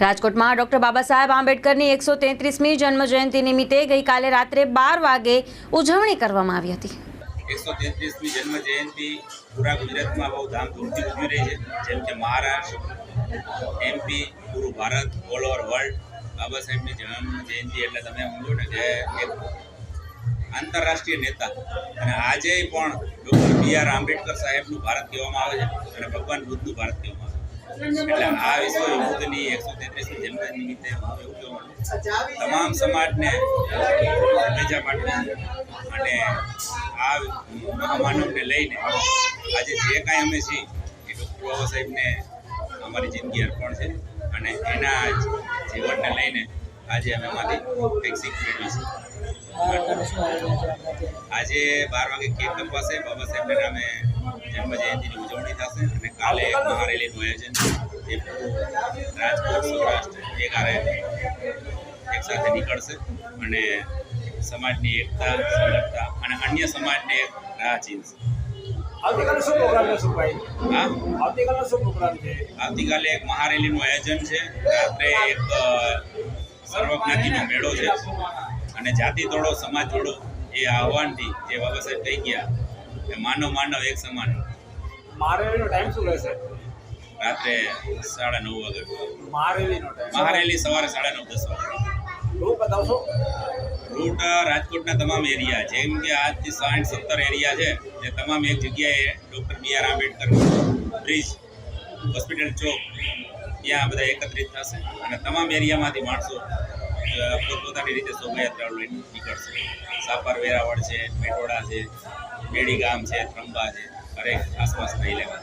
રાજકોટમાં ડોક્ટર બાબા સાહેબ આંબેડકરની 133મી જન્મજયંતિ નિમિત્તે ગઈકાલે રાત્રે 12 વાગે ઉજવણી કરવામાં આવી હતી। 133મી જન્મજયંતિ પૂરા ગુજરાતમાં બહુ ધામધૂમથી ઉજવી રહી છે, જેમ કે મહારાષ્ટ્ર, MP, પૂરું ભારત, ઓલ ઓવર વર્લ્ડ બાબા સાહેબની જન્મજયંતિ એટલે તમે સમજો ને કે એક આંતરરાષ્ટ્રીય નેતા અને આજે પણ ડૉક્ટર B.R. આંબેડકર સાહેબનું ભારત કહેવામાં આવે છે અને ભગવાન બુદ્ધનું ભારત કહેવામાં આવે છે। એટલે આ વિશ્વ યુદ્ધની 133મી જન્મ નિમિત્તે હું એવું કહેવું તમામ સમાજને શુભેચ્છા પાઠવું અને આ મહામાનવને લઈને આજે જે કાંઈ અમે છીએ એ ડૉક્ટર બાબા સાહેબને અમારી જિંદગી અર્પણ છે અને એના જીવનને લઈને આજે અમે એમાંથી કંઈક શીખ મેળવી છે। આજે 12 વાગે કેક કપાશે, બાબા સાહેબના નામે જન્મજયંતિની ઉજવણી થશે અને કાલે એક મહારેલીનું આયોજન છે। એ રાજકોટ સૌરાષ્ટ્ર એક સાથે નીકળશે અને સમાજની એકતા, સમરસતા અને અન્ય સમાજને એક રાહ ચીંધશે। આવતીકાલે એક મહારેલીનું આયોજન છે, રાત્રે એક સર્વજ્ઞાતિનો મેળો છે અને જાતિ તોડો સમાજ જોડો એ આહવાનથી જે બાબા સાહેબ કહી ગયા કે માનવ માનવ એક સમાન। મહારેલીનો ટાઈમ શું રહેશે? રાત્રે 9:30 વાગે મહારેલી, સવારે 9:30-10 વાગે। રૂટ બતાવશો? રૂટ રાજકોટના તમામ એરિયા, જેમ કે આજથી 60-70 એરિયા છે, જે તમામ એક જગ્યાએ doctor B.R. Ambedkar bridge, hospital ચોક, ત્યાં બધા એકત્રિત થશે અને તમામ એરિયામાંથી માણસો પોતપોતાની રીતે શોભાયાત્રાઓ લઈને નીકળશે। સાપર, વેરાવળ છે, મેટોડા છે, બેડી ગામ છે, ત્રંબા છે, દરેક આસપાસના ઇલાકા।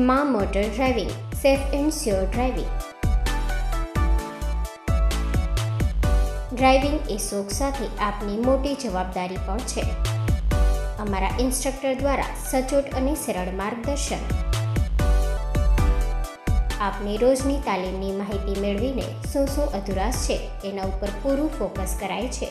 માં motor driving, safe and sure driving. Driving એ શોખ સાથે આપની મોટી જવાબદારી પણ છે। અમારા ઇન્સ્ટ્રક્ટર દ્વારા સચોટ અને સરળ માર્ગદર્શન। આપની રોજની તાલીમની માહિતી મેળવીને શું અધુરાશ છે એના ઉપર પૂરું ફોકસ કરાય છે।